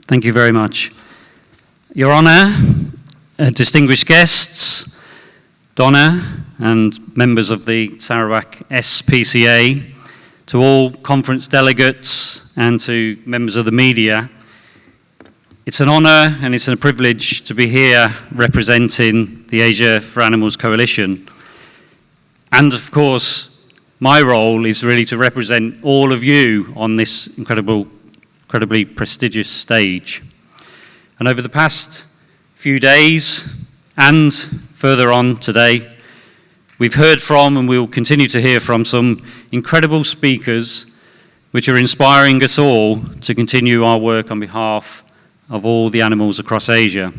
Thank you very much. Your Honour, distinguished guests, Donna and members of the Sarawak SPCA, to all conference delegates and to members of the media, it's an honour and it's a privilege to be here representing the Asia for Animals Coalition. And of course, my role is really to represent all of you on this incredibly prestigious stage. And over the past few days and further on today, we've heard from and we will continue to hear from some incredible speakers which are inspiring us all to continue our work on behalf of all the animals across Asia.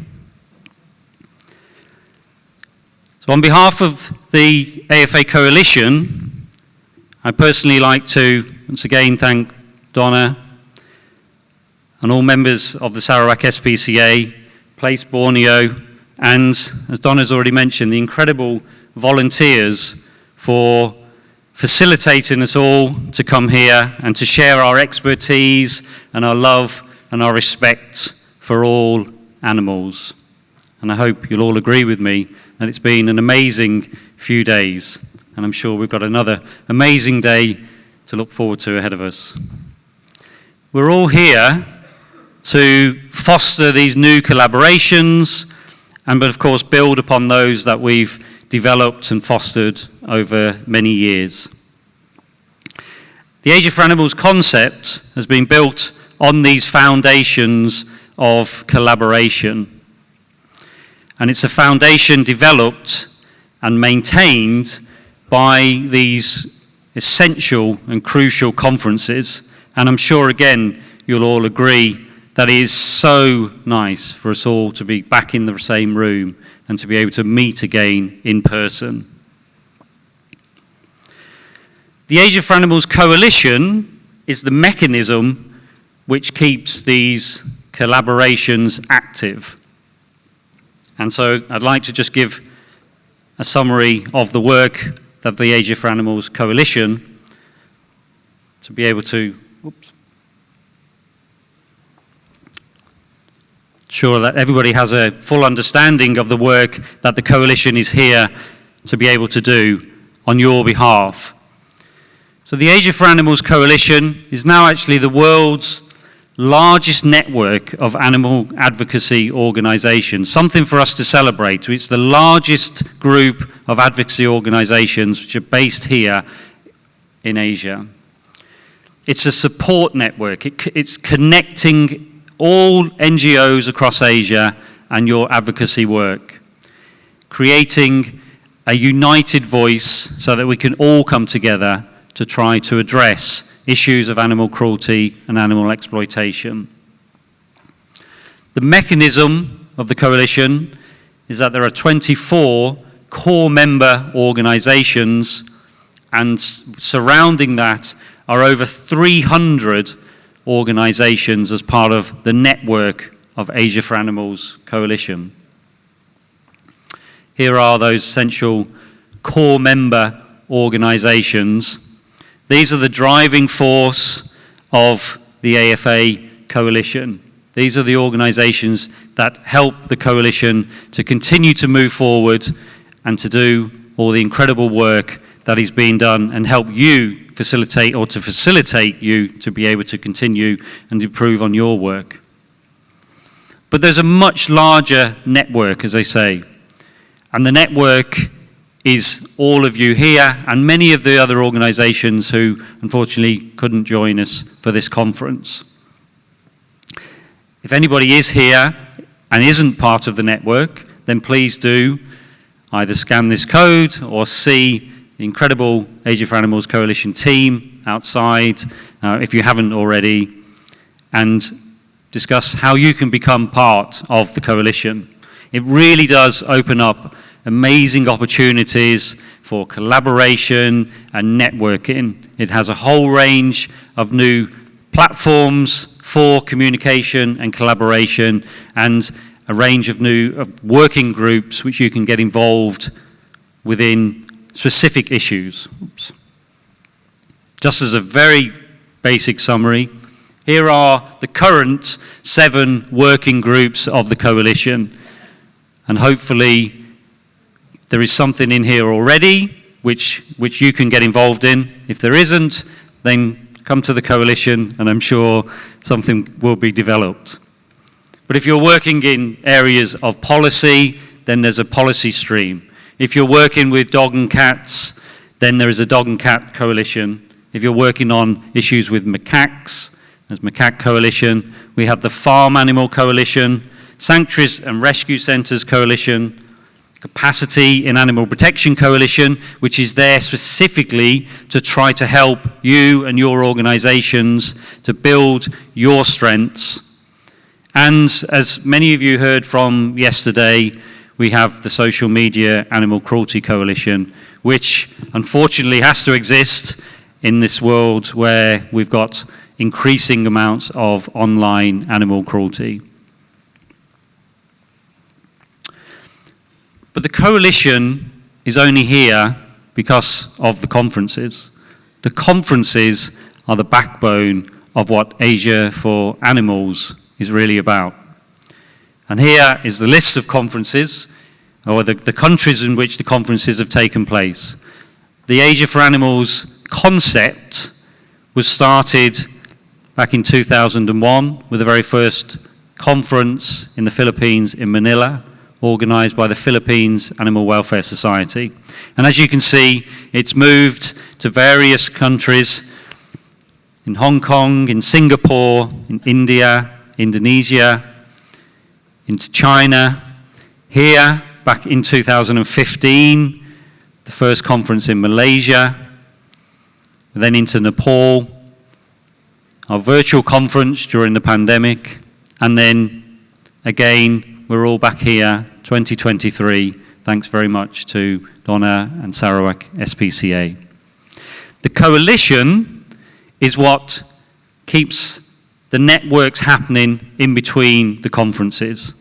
So on behalf of the AfA Coalition, I personally like to once again thank Donna and all members of the Sarawak SPCA, Place Borneo, and, as Donna's already mentioned, the incredible volunteers for facilitating us all to come here and to share our expertise and our love and our respect for all animals. And I hope you'll all agree with me that it's been an amazing few days, and I'm sure we've got another amazing day to look forward to ahead of us. We're all here to foster these new collaborations and, but of course, build upon those that we've developed and fostered over many years. The Asia for Animals concept has been built on these foundations of collaboration. And it's a foundation developed and maintained by these essential and crucial conferences. And I'm sure, again, you'll all agree that it is so nice for us all to be back in the same room and to be able to meet again in person. The Asia for Animals Coalition is the mechanism which keeps these collaborations active. And so I'd like to just give a summary of the work of the Asia for Animals Coalition to be able to ensure that everybody has a full understanding of the work that the Coalition is here to be able to do on your behalf. So the Asia for Animals Coalition is now actually the world's largest network of animal advocacy organisations, something for us to celebrate. It's the largest group of advocacy organisations which are based here in Asia. It's a support network. It's connecting all NGOs across Asia and your advocacy work, creating a united voice so that we can all come together to try to address issues of animal cruelty and animal exploitation. The mechanism of the coalition is that there are 24 core member organisations, and surrounding that are over 300 organisations as part of the network of Asia for Animals Coalition. Here are those essential core member organisations. These are the driving force of the AfA Coalition. These are the organisations that help the Coalition to continue to move forward and to do all the incredible work that is being done and help you facilitate, or to facilitate you to be able to continue and improve on your work. But there's a much larger network, as I say, and the network is all of you here and many of the other organisations who unfortunately couldn't join us for this conference. If anybody is here and isn't part of the network, then please do either scan this code or see the incredible Asia for Animals Coalition team outside, if you haven't already, and discuss how you can become part of the coalition. It really does open up amazing opportunities for collaboration and networking. It has a whole range of new platforms for communication and collaboration, and a range of new working groups which you can get involved within specific issues. Just as a very basic summary, Here are the current 7 working groups of the coalition. And hopefully there is something in here already which you can get involved in. If there isn't, then come to the coalition and I'm sure something will be developed. But if you're working in areas of policy, then there's a policy stream. If you're working with dog and cats, then there is a dog and cat coalition. If you're working on issues with macaques, there's Macaque Coalition. We have the Farm Animal Coalition, Sanctuaries and Rescue Centres Coalition, Capacity in Animal Protection Coalition, which is there specifically to try to help you and your organisations to build your strengths. And as many of you heard from yesterday, we have the Social Media Animal Cruelty Coalition, which unfortunately has to exist in this world where we've got increasing amounts of online animal cruelty. But the coalition is only here because of the conferences. The conferences are the backbone of what Asia for Animals is really about. And here is the list of conferences, or the countries in which the conferences have taken place. The Asia for Animals concept was started back in 2001 with the very first conference in the Philippines in Manila, organised by the Philippines Animal Welfare Society. And as you can see, it's moved to various countries in Hong Kong, in Singapore, in India, Indonesia, into China. Here, back in 2015, the first conference in Malaysia, then into Nepal, our virtual conference during the pandemic, and then again, we're all back here, 2023. Thanks very much to Donna and Sarawak SPCA. The coalition is what keeps the networks happening in between the conferences.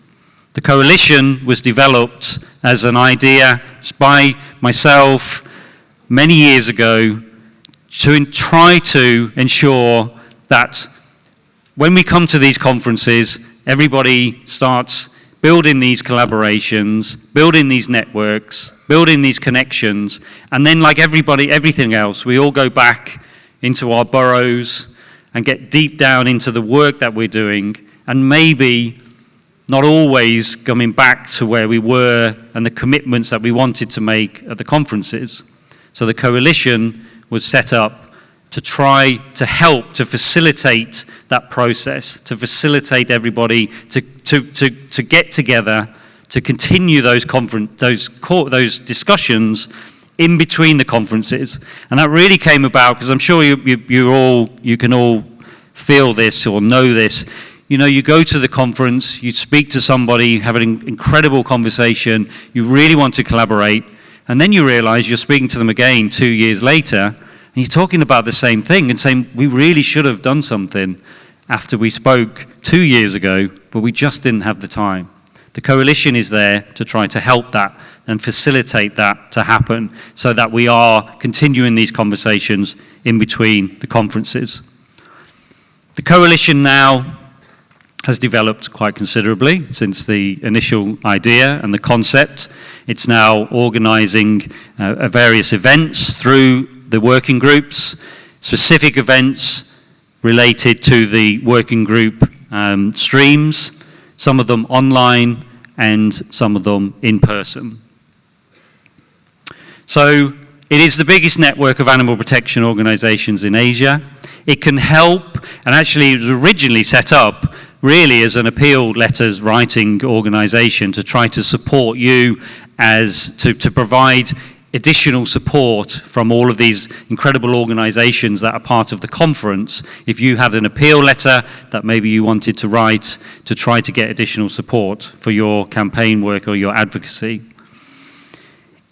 The coalition was developed as an idea by myself many years ago to try to ensure that when we come to these conferences, everybody starts building these collaborations, building these networks, building these connections, and then like everything else, we all go back into our burrows and get deep down into the work that we're doing, and maybe not always coming back to where we were and the commitments that we wanted to make at the conferences. So the coalition was set up to try to help to facilitate that process, to facilitate everybody to get together, to continue those discussions in between the conferences. And that really came about because I'm sure you can all feel this or know this. You know, you go to the conference, you speak to somebody, you have an incredible conversation, you really want to collaborate, and then you realize you're speaking to them again 2 years later, and you're talking about the same thing and saying, we really should have done something after we spoke 2 years ago, but we just didn't have the time. The coalition is there to try to help that and facilitate that to happen so that we are continuing these conversations in between the conferences. The coalition now has developed quite considerably since the initial idea and the concept. It's now organising various events through the working groups, specific events related to the working group streams, some of them online and some of them in person. So it is the biggest network of animal protection organisations in Asia. It can help, and actually it was originally set up really as an appeal letters writing organisation to try to support you as to provide additional support from all of these incredible organisations that are part of the conference. If you had an appeal letter that maybe you wanted to write to try to get additional support for your campaign work or your advocacy.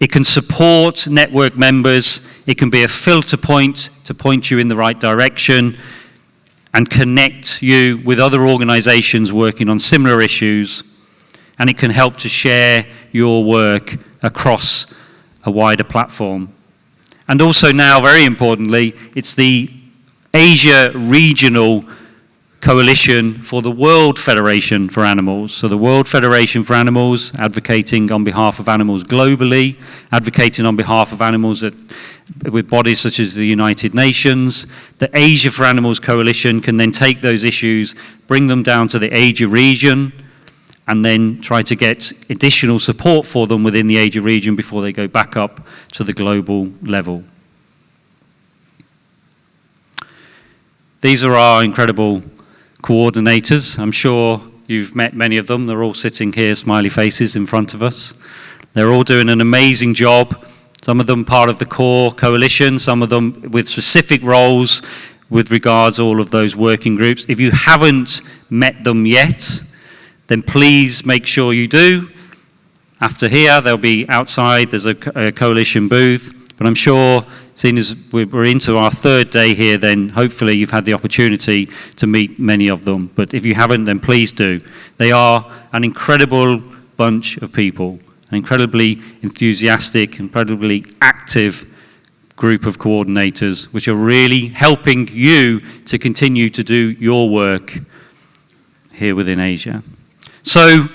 It can support network members. It can be a filter point to point you in the right direction and connect you with other organisations working on similar issues. And it can help to share your work across a wider platform. And also now, very importantly, it's the Asia regional coalition for the World Federation for Animals. So the World Federation for Animals, advocating on behalf of animals globally, advocating on behalf of animals with bodies such as the United Nations. The Asia for Animals Coalition can then take those issues, bring them down to the Asia region, and then try to get additional support for them within the Asia region before they go back up to the global level. These are our incredible coordinators. I'm sure you've met many of them. They're all sitting here, smiley faces in front of us. They're all doing an amazing job. Some of them part of the core coalition, some of them with specific roles with regards to all of those working groups. If you haven't met them yet, then please make sure you do. After here, they'll be outside. There's a coalition booth. But I'm sure, seeing as we're into our third day here, then hopefully you've had the opportunity to meet many of them. But if you haven't, then please do. They are an incredible bunch of people, an incredibly enthusiastic, incredibly active group of coordinators, which are really helping you to continue to do your work here within Asia. So,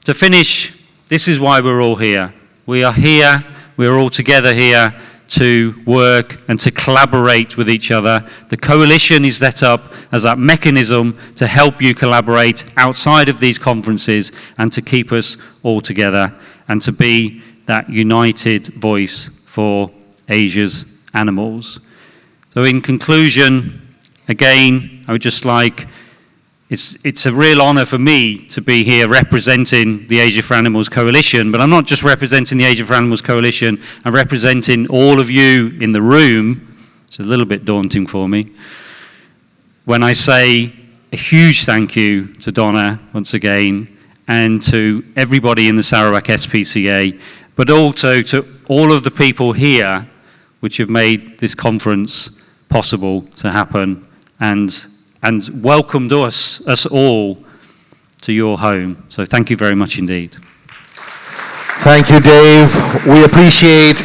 to finish, this is why we're all here. We are here, we're all together here to work and to collaborate with each other. The coalition is set up as that mechanism to help you collaborate outside of these conferences and to keep us all together and to be that united voice for Asia's animals. So in conclusion, again, I would just like, it's a real honor for me to be here representing the Asia for Animals Coalition, but I'm not just representing the Asia for Animals Coalition, I'm representing all of you in the room. It's a little bit daunting for me when I say a huge thank you to Donna once again and to everybody in the Sarawak SPCA, but also to all of the people here which have made this conference possible to happen and welcomed us all to your home. So thank you very much indeed. Thank you, Dave. We appreciate